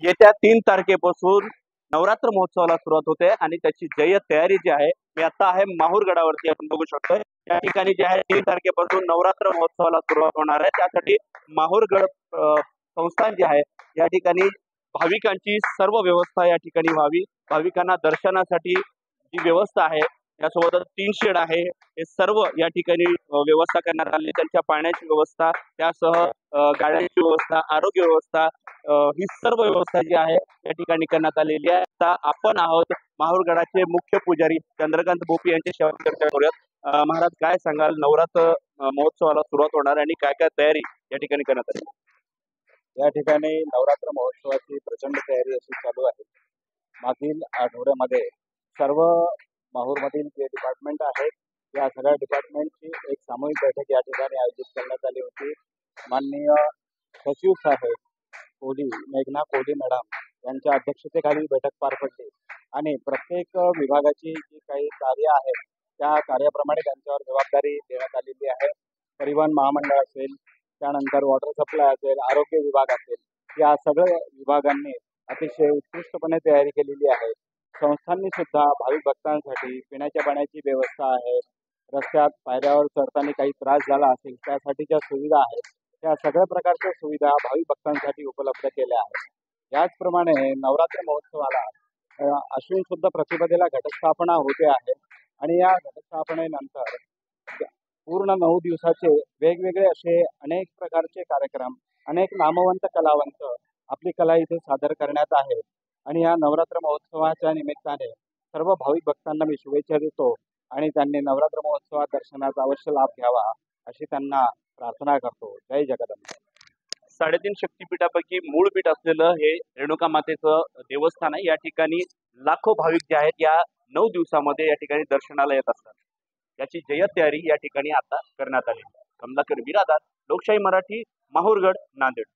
येत्या 3 तारखेपासून नवरात्र महोत्सवाला सुरुवात होते आणि त्याची जय्यत तयारी जी आहे मी आता आहे माहूर गडावरती आपण बघू शकतो। या ठिकाणी जे आहे 3 तारखेपासून नवरात्र महोत्सवाला सुरुवात होणार आहे। त्यासाठी माहूर गड संस्थान जे आहे या ठिकाणी भाविकांची सर्व व्यवस्था या ठिकाणी व्हावी, भाविकांना दर्शनासाठी जी व्यवस्था आहे त्यासोबतच 3 शेड आहे हे सर्व या ठिकाणी व्यवस्था करण्यात आली। त्यांच्या पाण्याची व्यवस्था, त्यासह गाड्यांची व्यवस्था, आरोग्य व्यवस्था, ही सर्व व्यवस्था जी आहे या ठिकाणी करण्यात आलेली आहे। आता आपण आहोत माहूर गडाचे मुख्य पुजारी चंद्रकांत बोपी यांच्याशी चर्चा करूयात। महाराज काय सांगाल, नवरात्र महोत्सवाला सुरुवात होणार आणि काय काय तयारी या ठिकाणी करण्यात आली? या ठिकाणी नवरात्र महोत्सवाची प्रचंड तयारी अशी चालू आहे। मागील आठवड्यामध्ये सर्व माहूरमधील जे डिपार्टमेंट आहेत या सगळ्या डिपार्टमेंटची एक सामूहिक बैठक या ठिकाणी आयोजित करण्यात आली होती। माननीय सचिव साहेब कोहली, मेघना कोहली मॅडम यांच्या अध्यक्षतेखाली बैठक पार पडली आणि प्रत्येक विभागाची जी काही कार्य आहेत त्या कार्याप्रमाणे त्यांच्यावर जबाबदारी देण्यात आलेली आहे। परिवहन महामंडळ असेल, त्यानंतर वॉटर सप्लाय असेल, आरोग्य विभाग असेल, या सगळ्या विभागांनी अतिशय उत्कृष्टपणे तयारी केलेली आहे। संस्थांनी सुद्धा भाविक भक्तांसाठी पिण्याच्या पाण्याची व्यवस्था आहे। रस्त्यात पायऱ्यावर चढताना काही त्रास झाला असेल त्यासाठीच्या सुविधा आहेत, त्या सगळ्या प्रकारच्या सुविधा भाविक भक्तांसाठी उपलब्ध केल्या आहेत। याचप्रमाणे नवरात्र महोत्सवाला अश्विन शुद्ध प्रतिपदेला घटस्थापना होते आहे आणि या घटस्थापनेनंतर पूर्ण 9 दिवसाचे वेगवेगळे असे अनेक प्रकारचे कार्यक्रम, अनेक नामवंत कलावंत आपली कला इथे सादर करण्यात आहेत। आणि या नवरात्र महोत्सवाच्या निमित्ताने सर्व भाविक भक्तांना मी शुभेच्छा देतो आणि त्यांनी नवरात्र महोत्सवात दर्शनाचा अवश्य लाभ घ्यावा अशी त्यांना प्रार्थना करतो। जय जगदंबे। 3.5 शक्तिपीठापैकी मूळ पीठ असलेलं हे रेणुका मातेचं देवस्थान आहे। या ठिकाणी लाखो भाविक जे आहेत या 9 दिवसामध्ये या ठिकाणी दर्शनाला येत असतात। याची जय्यत तयारी या ठिकाणी आता करण्यात आली। कमलाकर बिरादार, लोकशाही मराठी, माहूरगड, नांदेड।